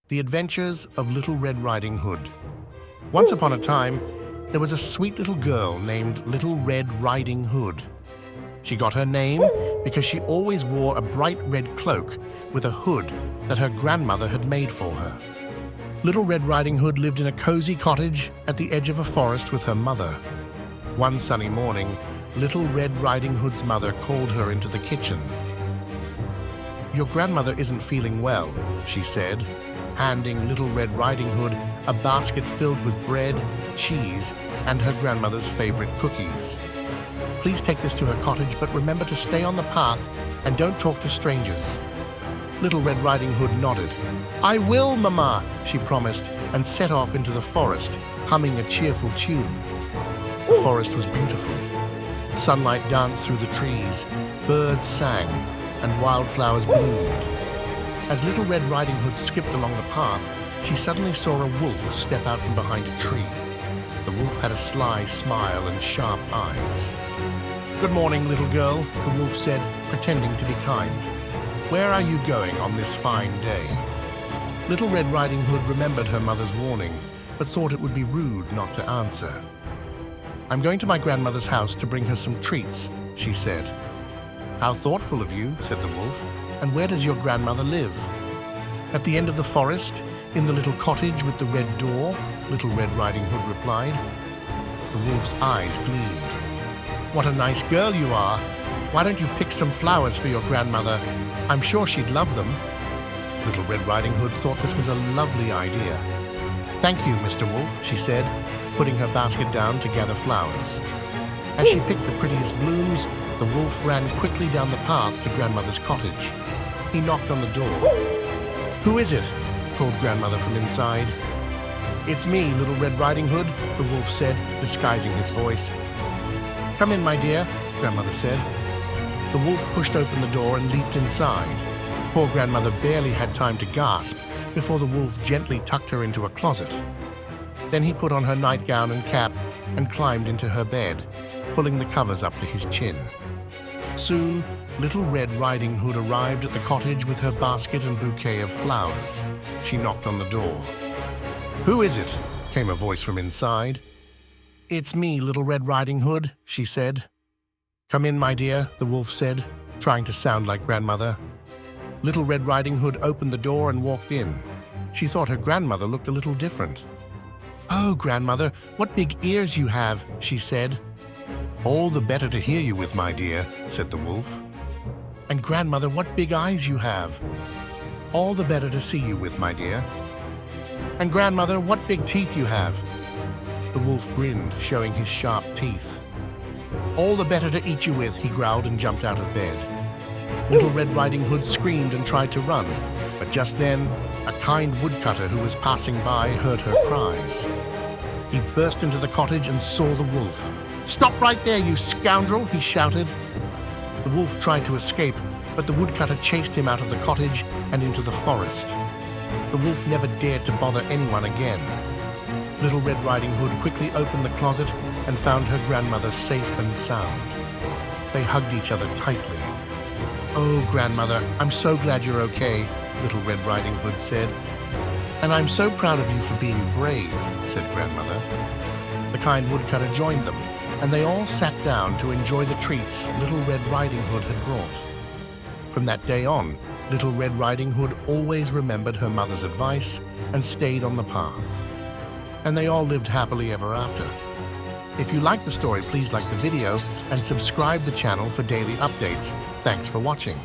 The Adventures of Little Red Riding Hood. Once upon a time, there was a sweet little girl named Little Red Riding Hood. She got her name because she always wore a bright red cloak with a hood that her grandmother had made for her. Little Red Riding Hood lived in a cozy cottage at the edge of a forest with her mother. One sunny morning, Little Red Riding Hood's mother called her into the kitchen. "Your grandmother isn't feeling well," she said, handing Little Red Riding Hood a basket filled with bread, cheese, and her grandmother's favorite cookies. "Please take this to her cottage, but remember to stay on the path and don't talk to strangers." Little Red Riding Hood nodded. "I will, Mama," she promised, and set off into the forest, humming a cheerful tune. The forest was beautiful. Sunlight danced through the trees, birds sang, and wildflowers bloomed. As Little Red Riding Hood skipped along the path, she suddenly saw a wolf step out from behind a tree. The wolf had a sly smile and sharp eyes. "Good morning, little girl," the wolf said, pretending to be kind. "Where are you going on this fine day?" Little Red Riding Hood remembered her mother's warning, but thought it would be rude not to answer. "I'm going to my grandmother's house to bring her some treats," she said. "How thoughtful of you," said the wolf. "And where does your grandmother live?" "At the end of the forest, in the little cottage with the red door," Little Red Riding Hood replied. The wolf's eyes gleamed. "What a nice girl you are! Why don't you pick some flowers for your grandmother? I'm sure she'd love them." Little Red Riding Hood thought this was a lovely idea. "Thank you, Mr. Wolf," she said, putting her basket down to gather flowers. As she picked the prettiest blooms, the wolf ran quickly down the path to Grandmother's cottage. He knocked on the door. "Who is it?" called Grandmother from inside. "It's me, Little Red Riding Hood," the wolf said, disguising his voice. "Come in, my dear," Grandmother said. The wolf pushed open the door and leaped inside. Poor Grandmother barely had time to gasp before the wolf gently tucked her into a closet. Then he put on her nightgown and cap and climbed into her bed, pulling the covers up to his chin. Soon, Little Red Riding Hood arrived at the cottage with her basket and bouquet of flowers. She knocked on the door. "Who is it?" came a voice from inside. "It's me, Little Red Riding Hood," she said. "Come in, my dear," the wolf said, trying to sound like Grandmother. Little Red Riding Hood opened the door and walked in. She thought her grandmother looked a little different. "Oh, Grandmother, what big ears you have," she said. "All the better to hear you with, my dear," said the wolf. "And Grandmother, what big eyes you have." "All the better to see you with, my dear." "And Grandmother, what big teeth you have." The wolf grinned, showing his sharp teeth. "All the better to eat you with," he growled and jumped out of bed. Little Red Riding Hood screamed and tried to run, but just then, a kind woodcutter who was passing by heard her cries. He burst into the cottage and saw the wolf. "Stop right there, you scoundrel!" he shouted. The wolf tried to escape, but the woodcutter chased him out of the cottage and into the forest. The wolf never dared to bother anyone again. Little Red Riding Hood quickly opened the closet and found her grandmother safe and sound. They hugged each other tightly. "Oh, Grandmother, I'm so glad you're okay," Little Red Riding Hood said. "And I'm so proud of you for being brave," said Grandmother. The kind woodcutter joined them, and they all sat down to enjoy the treats Little Red Riding Hood had brought. From that day on, Little Red Riding Hood always remembered her mother's advice and stayed on the path. And they all lived happily ever after. If you like the story, please like the video and subscribe the channel for daily updates. Thanks for watching.